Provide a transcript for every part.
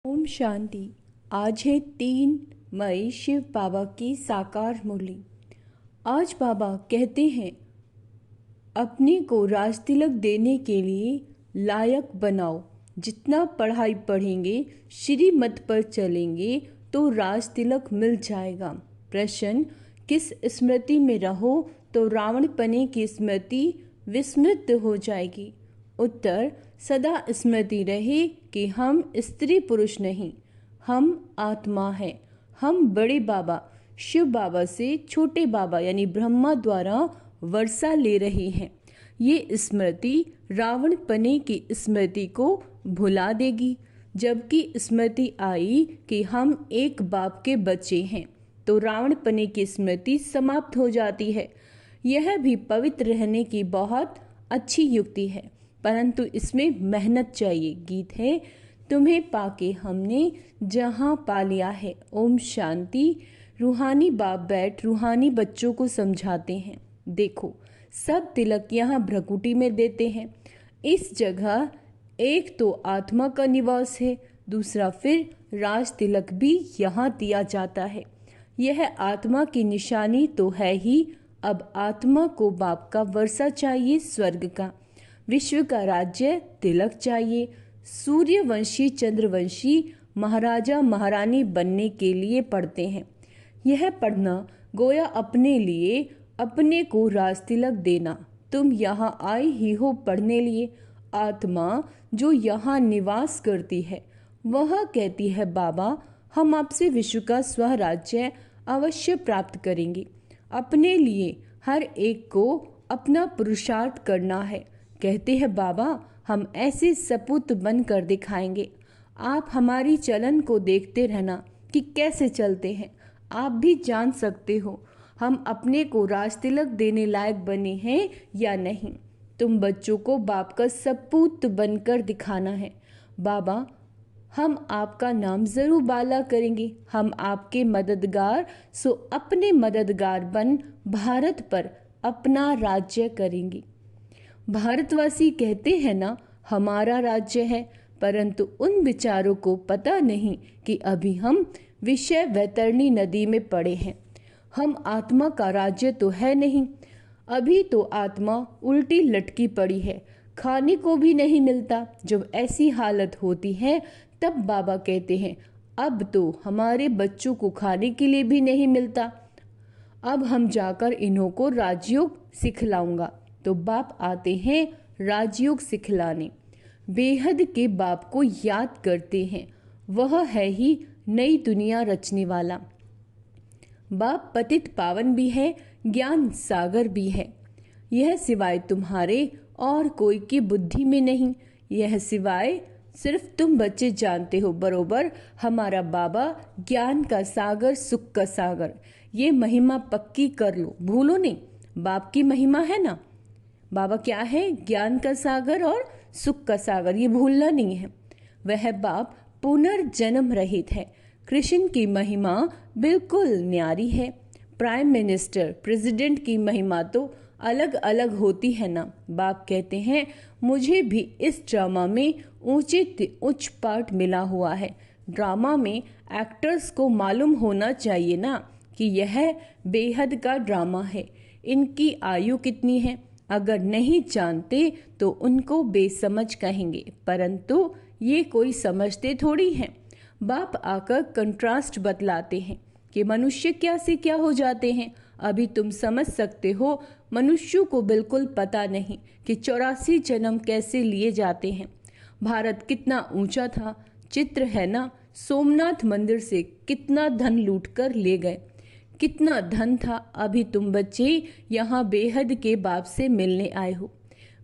ओम शांति। आज है 3 मई, शिव बाबा की साकार मुरली। आज बाबा कहते हैं, अपने को राज तिलक देने के लिए लायक बनाओ। जितना पढ़ाई पढ़ेंगे, श्रीमत पर चलेंगे तो राज तिलक मिल जाएगा। प्रश्न, किस स्मृति में रहो तो रावणपने की स्मृति विस्मृत हो जाएगी? उत्तर, सदा स्मृति रहे कि हम स्त्री पुरुष नहीं, हम आत्मा हैं। हम बड़े बाबा शिव बाबा से छोटे बाबा यानी ब्रह्मा द्वारा वर्षा ले रहे हैं। ये स्मृति रावणपने की स्मृति को भुला देगी। जबकि स्मृति आई कि हम एक बाप के बच्चे हैं तो रावणपने की स्मृति समाप्त हो जाती है। यह भी पवित्र रहने की बहुत अच्छी युक्ति है, परंतु इसमें मेहनत चाहिए। गीत है, तुम्हें पाके हमने जहाँ पा लिया है। ओम शांति। रूहानी बाप बैठ रूहानी बच्चों को समझाते हैं, देखो सब तिलक यहाँ भ्रकुटी में देते हैं। इस जगह एक तो आत्मा का निवास है, दूसरा फिर राज तिलक भी यहाँ दिया जाता है। यह आत्मा की निशानी तो है ही। अब आत्मा को बाप का वर्षा चाहिए, स्वर्ग का, विश्व का राज्य तिलक चाहिए। सूर्यवंशी चंद्रवंशी महाराजा महारानी बनने के लिए पढ़ते हैं। यह पढ़ना गोया अपने लिए, अपने को राज तिलक देना। तुम यहाँ आए ही हो पढ़ने लिए। आत्मा जो यहाँ निवास करती है वह कहती है, बाबा हम आपसे विश्व का स्वराज्य अवश्य प्राप्त करेंगे। अपने लिए हर एक को अपना पुरुषार्थ करना है। कहते हैं, बाबा हम ऐसे सपूत बनकर दिखाएंगे। आप हमारी चलन को देखते रहना कि कैसे चलते हैं। आप भी जान सकते हो हम अपने को राज तिलक देने लायक बने हैं या नहीं। तुम बच्चों को बाप का सपूत बनकर दिखाना है। बाबा हम आपका नाम जरूर बाला करेंगे। हम आपके मददगार, सो अपने मददगार बन भारत पर अपना राज्य करेंगे। भारतवासी कहते हैं ना, हमारा राज्य है, परंतु उन विचारों को पता नहीं कि अभी हम विषय वैतरणी नदी में पड़े हैं। हम आत्मा का राज्य तो है नहीं। अभी तो आत्मा उल्टी लटकी पड़ी है, खाने को भी नहीं मिलता। जब ऐसी हालत होती है तब बाबा कहते हैं, अब तो हमारे बच्चों को खाने के लिए भी नहीं मिलता। अब हम जाकर इन्हों को राजयोग सिखलाऊंगा। तो बाप आते हैं राजयोग सिखलाने। बेहद के बाप को याद करते हैं, वह है ही नई दुनिया रचने वाला। बाप पतित पावन भी है, ज्ञान सागर भी है। यह सिवाय तुम्हारे और कोई की बुद्धि में नहीं। यह सिवाय सिर्फ तुम बच्चे जानते हो। बरोबर हमारा बाबा ज्ञान का सागर, सुख का सागर। ये महिमा पक्की कर लो, भूलो नहीं। बाप की महिमा है ना, बाबा क्या है? ज्ञान का सागर और सुख का सागर, ये भूलना नहीं है। वह बाप पुनर्जन्म रहित है। कृष्ण की महिमा बिल्कुल न्यारी है। प्राइम मिनिस्टर, प्रेसिडेंट की महिमा तो अलग अलग होती है ना। बाप कहते हैं, मुझे भी इस ड्रामा में उच्च पार्ट मिला हुआ है। ड्रामा में एक्टर्स को मालूम होना चाहिए ना कि यह बेहद का ड्रामा है। इनकी आयु कितनी है? अगर नहीं जानते तो उनको बेसमझ कहेंगे, परंतु ये कोई समझते थोड़ी हैं। बाप आकर कंट्रास्ट बतलाते हैं कि मनुष्य क्या से क्या हो जाते हैं। अभी तुम समझ सकते हो, मनुष्यों को बिल्कुल पता नहीं कि 84 जन्म कैसे लिए जाते हैं। भारत कितना ऊंचा था, चित्र है ना। सोमनाथ मंदिर से कितना धन लूटकर ले गए, कितना धन था। अभी तुम बच्चे यहाँ बेहद के बाप से मिलने आए हो।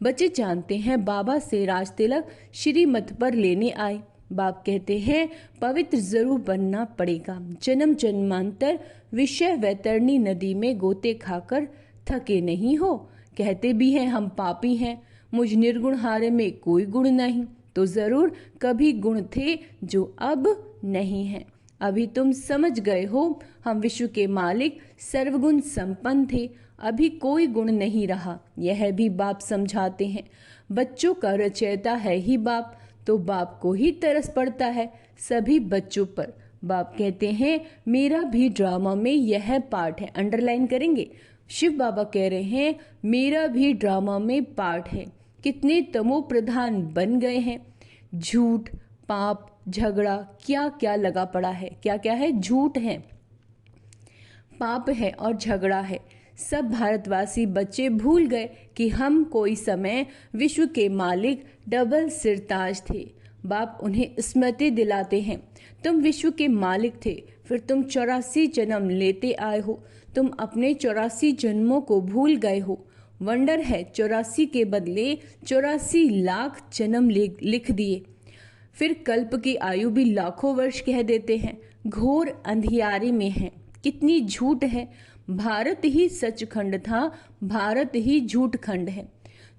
बच्चे जानते हैं बाबा से राज तिलक श्रीमत पर लेने आए। बाप कहते हैं, पवित्र जरूर बनना पड़ेगा। जन्म जन्मांतर विषय वैतरणी नदी में गोते खाकर थके नहीं हो। कहते भी हैं हम पापी हैं, मुझ निर्गुण हारे में कोई गुण नहीं। तो जरूर कभी गुण थे जो अब नहीं है। अभी तुम समझ गए हो, हम विश्व के मालिक सर्वगुण संपन्न थे। अभी कोई गुण नहीं रहा, यह भी बाप समझाते हैं। बच्चों का रचयिता है ही बाप, तो बाप को ही तरस पड़ता है सभी बच्चों पर। बाप कहते हैं मेरा भी ड्रामा में यह पार्ट है, अंडरलाइन करेंगे। शिव बाबा कह रहे हैं मेरा भी ड्रामा में पार्ट है। कितने तमो प्रधान बन गए हैं। झूठ, पाप, झगड़ा, क्या क्या लगा पड़ा है। क्या क्या है? झूठ है, पाप है और झगड़ा है। सब भारतवासी बच्चे भूल गए कि हम कोई समय विश्व के मालिक डबल सिरताज थे। बाप उन्हें स्मृति दिलाते हैं तुम विश्व के मालिक थे, फिर तुम 84 जन्म लेते आए हो। तुम अपने 84 जन्मों को भूल गए हो। वंडर है 84 के बदले 84 लाख जन्म लिख दिए। फिर कल्प की आयु भी लाखों वर्ष कह देते हैं। घोर अंधियारे में है। कितनी झूठ है। भारत ही सचखंड था, भारत ही झूठखंड है।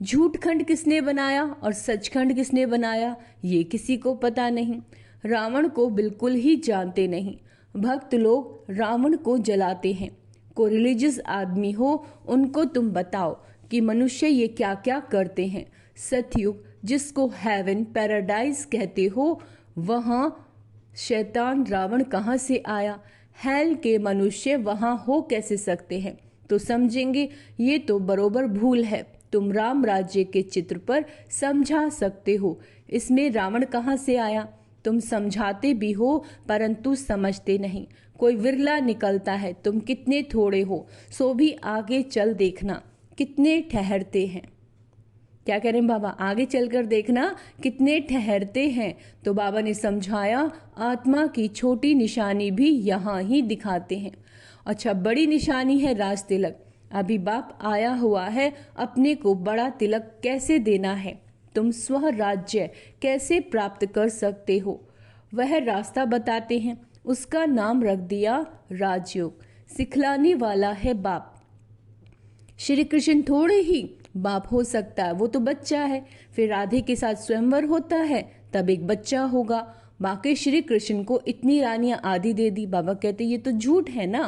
झूठखंड किसने बनाया और सचखंड किसने बनाया, ये किसी को पता नहीं। रावण को बिल्कुल ही जानते नहीं। भक्त लोग रावण को जलाते हैं। कोई रिलीजियस आदमी हो उनको तुम बताओ कि मनुष्य ये क्या क्या करते हैं। सतयुग जिसको हेवन पैराडाइज कहते हो, वहाँ शैतान रावण कहाँ से आया। हेल के मनुष्य वहाँ हो कैसे सकते हैं। तो समझेंगे ये तो बरोबर भूल है। तुम राम राज्य के चित्र पर समझा सकते हो, इसमें रावण कहाँ से आया। तुम समझाते भी हो परंतु समझते नहीं। कोई विरला निकलता है। तुम कितने थोड़े हो, सो भी आगे चल देखना कितने ठहरते हैं। क्या कह रहे हैं बाबा? आगे चलकर देखना कितने ठहरते हैं। तो बाबा ने समझाया आत्मा की छोटी निशानी भी यहाँ ही दिखाते हैं। अच्छा, बड़ी निशानी है राज तिलक। अभी बाप आया हुआ है, अपने को बड़ा तिलक कैसे देना है, तुम स्व राज्य कैसे प्राप्त कर सकते हो, वह रास्ता बताते हैं। उसका नाम रख दिया राजयोग। सिखलाने वाला है बाप। श्री कृष्ण थोड़े ही बाप हो सकता है, वो तो बच्चा है। फिर राधे के साथ स्वयंवर होता है, तब एक बच्चा होगा। बाकी श्री कृष्ण को इतनी रानियां आदि दे दी। बाबा कहते ये तो झूठ है ना,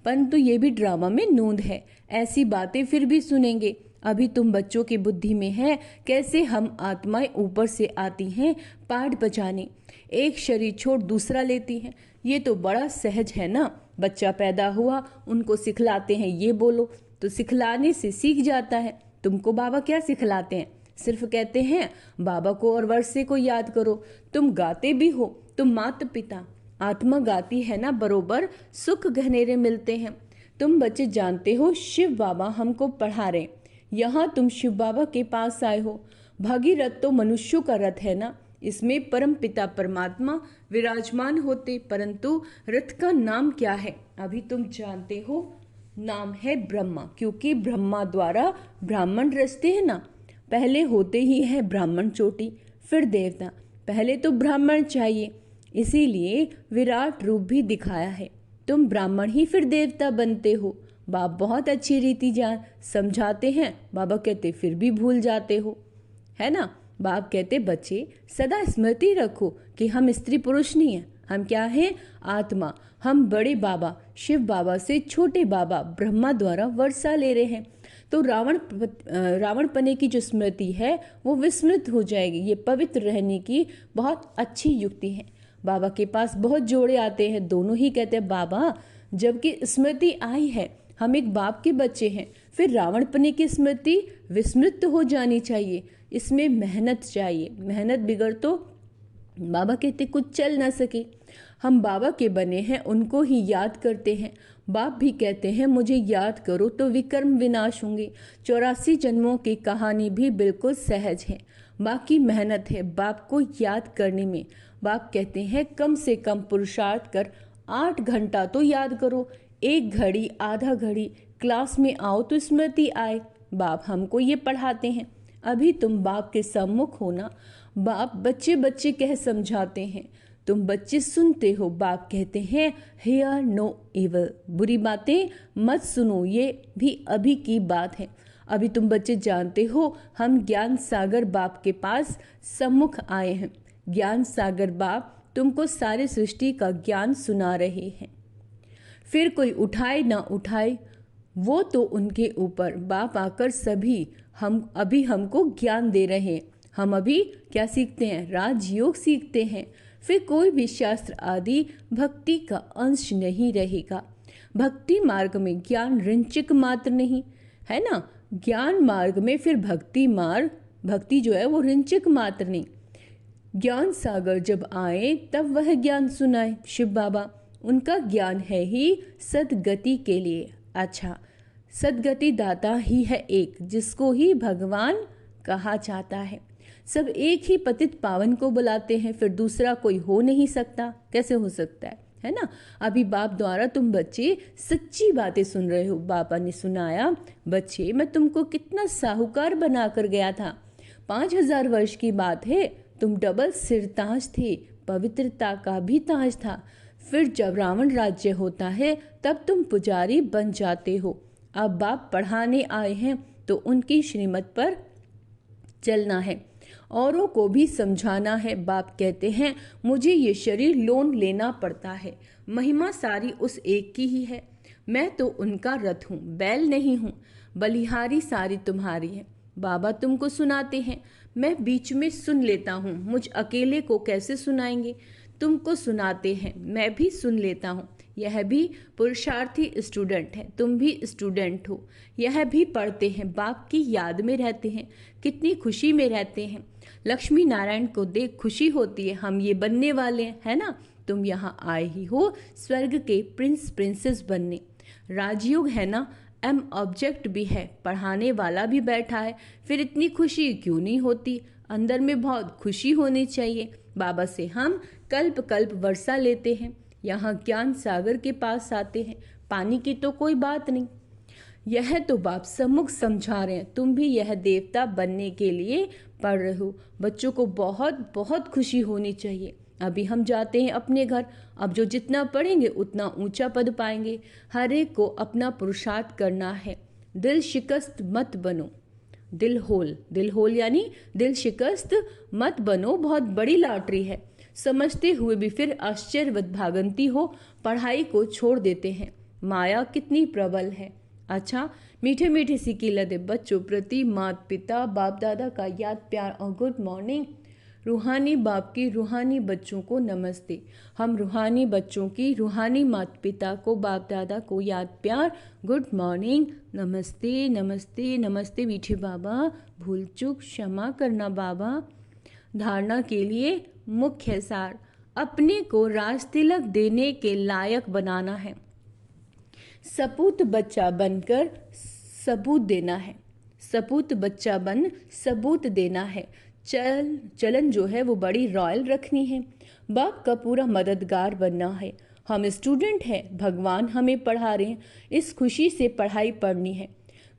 परंतु ये भी ड्रामा में नूंद है। ऐसी बातें फिर भी सुनेंगे। अभी तुम बच्चों की बुद्धि में है कैसे हम आत्माएं ऊपर से आती हैं पाठ बजाने, एक शरीर छोड़ दूसरा लेती हैं। ये तो बड़ा सहज है ना। बच्चा पैदा हुआ, उनको सिखलाते हैं ये बोलो, तो सिखलाने से सीख जाता है। तुमको बाबा क्या सिखलाते हैं? सिर्फ कहते हैं बाबा को और वर्षे को याद करो। तुम गाते भी हो, तुम माता पिता आत्मा गाती है ना, बरोबर सुख घनेरे मिलते हैं। तुम बच्चे जानते हो शिव बाबा हमको पढ़ा रहे। यहाँ तुम शिव बाबा के पास आए हो। भागीरथ तो मनुष्यों का रथ है ना, इसमें परम पिता परमात्मा विराजमान होते, परंतु रथ का नाम क्या है अभी तुम जानते हो? नाम है ब्रह्मा, क्योंकि ब्रह्मा द्वारा ब्राह्मण रचते हैं ना। पहले होते ही है ब्राह्मण चोटी, फिर देवता। पहले तो ब्राह्मण चाहिए, इसीलिए विराट रूप भी दिखाया है। तुम ब्राह्मण ही फिर देवता बनते हो। बाप बहुत अच्छी रीति जान समझाते हैं। बाबा कहते फिर भी भूल जाते हो, है ना। बाप कहते बच्चे सदा स्मृति रखो कि हम स्त्री पुरुष नहीं हैं, हम क्या हैं? आत्मा। हम बड़े बाबा शिव बाबा से छोटे बाबा ब्रह्मा द्वारा वर्षा ले रहे हैं। तो रावण पने की जो स्मृति है वो विस्मृत हो जाएगी। ये पवित्र रहने की बहुत अच्छी युक्ति है। बाबा के पास बहुत जोड़े आते हैं, दोनों ही कहते हैं बाबा जबकि स्मृति आई है, हम एक बाप के बच्चे हैं, फिर रावण पने की स्मृति विस्मृत हो जानी चाहिए। इसमें मेहनत चाहिए, मेहनत बिगड़ तो बाबा कहते कुछ चल ना सके। हम बाबा के बने हैं, उनको ही याद करते हैं। बाप भी कहते हैं मुझे याद करो तो विकर्म विनाश होंगे। 84 जन्मों की कहानी भी बिल्कुल सहज है, बाकी मेहनत है बाप को याद करने में। बाप कहते हैं कम से कम पुरुषार्थ कर 8 घंटा तो याद करो। 1 घड़ी आधा घड़ी क्लास में आओ तो स्मृति आए। बाप हमको ये पढ़ाते हैं। अभी तुम बाप के सम्मुख हो ना, बाप बच्चे बच्चे कह समझाते हैं, तुम बच्चे सुनते हो। बाप कहते हैं हियर नो इवल, बुरी बातें मत सुनो, ये भी अभी की बात है। अभी तुम बच्चे जानते हो हम ज्ञान सागर बाप के पास सम्मुख आए हैं। ज्ञान सागर बाप तुमको सारे सृष्टि का ज्ञान सुना रहे हैं। फिर कोई उठाए ना उठाए वो तो उनके ऊपर। बाप आकर सभी हमको ज्ञान दे रहे हैं। हम अभी क्या सीखते हैं? राजयोग सीखते हैं। फिर कोई भी शास्त्र आदि भक्ति का अंश नहीं रहेगा। भक्ति मार्ग में ज्ञान ऋंचिक मात्र नहीं है ना, ज्ञान मार्ग में फिर भक्ति जो है वो ऋंचिक मात्र नहीं। ज्ञान सागर जब आए तब वह ज्ञान सुनाए शिव बाबा, उनका ज्ञान है ही सदगति के लिए। अच्छा, सदगति दाता ही है एक, जिसको ही भगवान कहा जाता है। सब एक ही पतित पावन को बुलाते हैं, फिर दूसरा कोई हो नहीं सकता। कैसे हो सकता है ना। अभी बाप द्वारा तुम बच्चे सच्ची बातें सुन रहे हो। बाबा ने सुनाया, बच्चे मैं तुमको कितना साहूकार बना कर गया था। 5000 वर्ष की बात है, तुम डबल सिरताज थे, पवित्रता का भी ताज था। फिर जब रावण राज्य होता है तब तुम पुजारी बन जाते हो। अब बाप पढ़ाने आए हैं तो उनकी श्रीमत पर चलना है, औरों को भी समझाना है। बाप कहते हैं मुझे ये शरीर लोन लेना पड़ता है, महिमा सारी उस एक की ही है। मैं तो उनका रथ हूँ, बैल नहीं हूँ, बलिहारी सारी तुम्हारी है। बाबा तुमको सुनाते हैं, मैं बीच में सुन लेता हूँ। मुझ अकेले को कैसे सुनाएंगे, तुमको सुनाते हैं, मैं भी सुन लेता हूँ। यह भी पुरुषार्थी स्टूडेंट है, तुम भी स्टूडेंट हो। यह भी पढ़ते हैं, बाप की याद में रहते हैं, कितनी खुशी में रहते हैं। लक्ष्मी नारायण को देख खुशी होती है, हम ये बनने वाले हैं, है ना। तुम यहाँ आए ही हो स्वर्ग के प्रिंस प्रिंसेस बनने। राजयोग है ना, एम ऑब्जेक्ट भी है, पढ़ाने वाला भी बैठा है, फिर इतनी खुशी क्यों नहीं होती। अंदर में बहुत खुशी होनी चाहिए। बाबा से हम कल्प कल्प वर्षा लेते हैं, यहाँ ज्ञान सागर के पास आते हैं, पानी की तो कोई बात नहीं। यह तो बाप सम्मुख समझा रहे हैं, तुम भी यह देवता बनने के लिए पढ़ रहे हो। बच्चों को बहुत बहुत खुशी होनी चाहिए। अभी हम जाते हैं अपने घर, अब जो जितना पढ़ेंगे उतना ऊंचा पद पाएंगे। हर एक को अपना पुरुषार्थ करना है। दिल शिकस्त मत बनो, दिल होल यानी दिल शिकस्त मत बनो, बहुत बड़ी लॉटरी है। समझते हुए भी फिर आश्चर्यवत भागंती हो, पढ़ाई को छोड़ देते हैं। माया कितनी प्रबल है। अच्छा, मीठे मीठे सी किलत बच्चों प्रति माता पिता बाप दादा का याद प्यार और गुड मॉर्निंग। रूहानी बाप की रूहानी बच्चों को नमस्ते। हम रूहानी बच्चों की रूहानी माता पिता को बाप दादा को याद प्यार गुड मॉर्निंग, नमस्ते नमस्ते नमस्ते। मीठे बाबा, भूल चूक क्षमा करना बाबा। धारणा के लिए मुख्य सार, अपने को राज तिलक देने के लायक बनाना है। सपूत बच्चा बनकर सबूत देना है, सपूत बच्चा बन सबूत देना है। चलन जो है वो बड़ी रॉयल रखनी है। बाप का पूरा मददगार बनना है। हम स्टूडेंट हैं, भगवान हमें पढ़ा रहे हैं, इस खुशी से पढ़ाई पढ़नी है।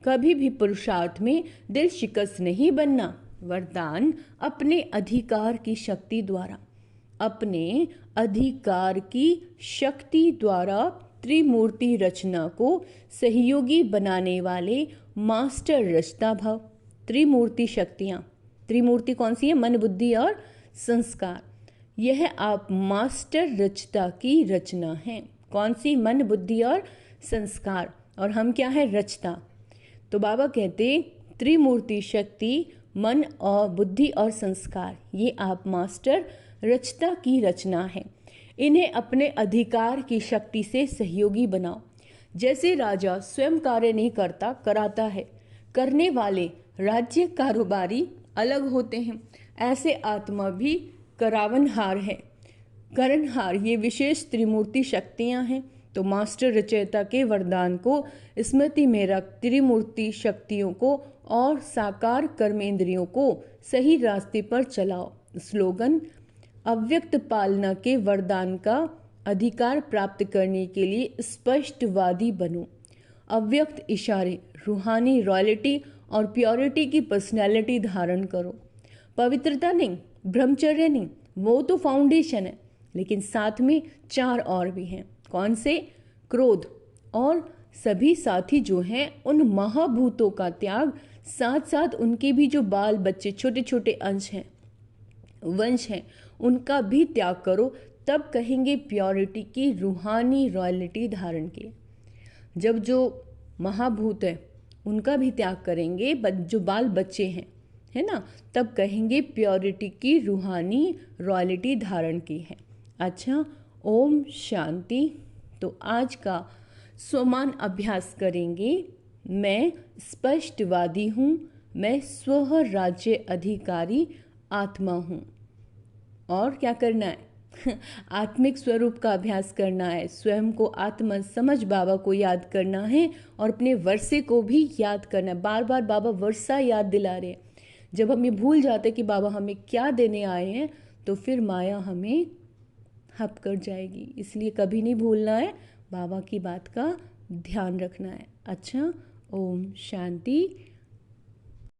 कभी भी पुरुषार्थ में दिल शिकस्त नहीं बनना। वरदान, अपने अधिकार की शक्ति द्वारा, अपने अधिकार की शक्ति द्वारा त्रिमूर्ति रचना को सहयोगी बनाने वाले मास्टर रचता भव। त्रिमूर्ति शक्तियाँ, त्रिमूर्ति कौन सी है, मन बुद्धि और संस्कार। यह आप मास्टर रचता की रचना है। कौन सी, मन बुद्धि और संस्कार, और हम क्या है, रचता। तो बाबा कहते त्रिमूर्ति शक्ति, मन और बुद्धि और संस्कार, ये आप मास्टर रचता की रचना है। इन्हें अपने अधिकार की शक्ति से सहयोगी बनाओ। जैसे राजा स्वयं कार्य नहीं करता, कराता है। करने वाले राज्य कारोबारी अलग होते हैं, ऐसे आत्मा भी करावनहार है, करणहार। ये विशेष त्रिमूर्ति शक्तियां हैं। तो मास्टर रचयिता के वरदान को स्मृति में रख त्रिमूर्ति शक्तियों को और साकार कर्मेंद्रियों को सही रास्ते पर चलाओ। स्लोगन, अव्यक्त पालना के वरदान का अधिकार प्राप्त करने के लिए स्पष्टवादी बनो। अव्यक्त इशारे, रूहानी रॉयल्टी और प्योरिटी की पर्सनैलिटी धारण करो। पवित्रता नहीं, ब्रह्मचर्य नहीं, वो तो फाउंडेशन है, लेकिन साथ में 4 और भी हैं। कौन से, क्रोध और सभी साथी जो हैं उन महाभूतों का त्याग, साथ साथ उनके भी जो बाल बच्चे छोटे छोटे अंश हैं, वंश हैं, उनका भी त्याग करो। तब कहेंगे प्योरिटी की रूहानी रॉयल्टी धारण की। जब जो महाभूत है उनका भी त्याग करेंगे, जो बाल बच्चे हैं, है ना, तब कहेंगे प्योरिटी की रूहानी रॉयल्टी धारण की है। अच्छा, ओम शांति। तो आज का स्वमान अभ्यास करेंगे। मैं स्पष्टवादी हूँ, मैं स्व राज्य अधिकारी आत्मा हूँ। और क्या करना है आत्मिक स्वरूप का अभ्यास करना है, स्वयं को आत्मा समझ बाबा को याद करना है और अपने वर्षे को भी याद करना है। बार बार बाबा वर्षा याद दिला रहे हैं। जब हम ये भूल जाते कि बाबा हमें क्या देने आए हैं तो फिर माया हमें हप कर जाएगी। इसलिए कभी नहीं भूलना है, बाबा की बात का ध्यान रखना है। अच्छा, ओम शांति।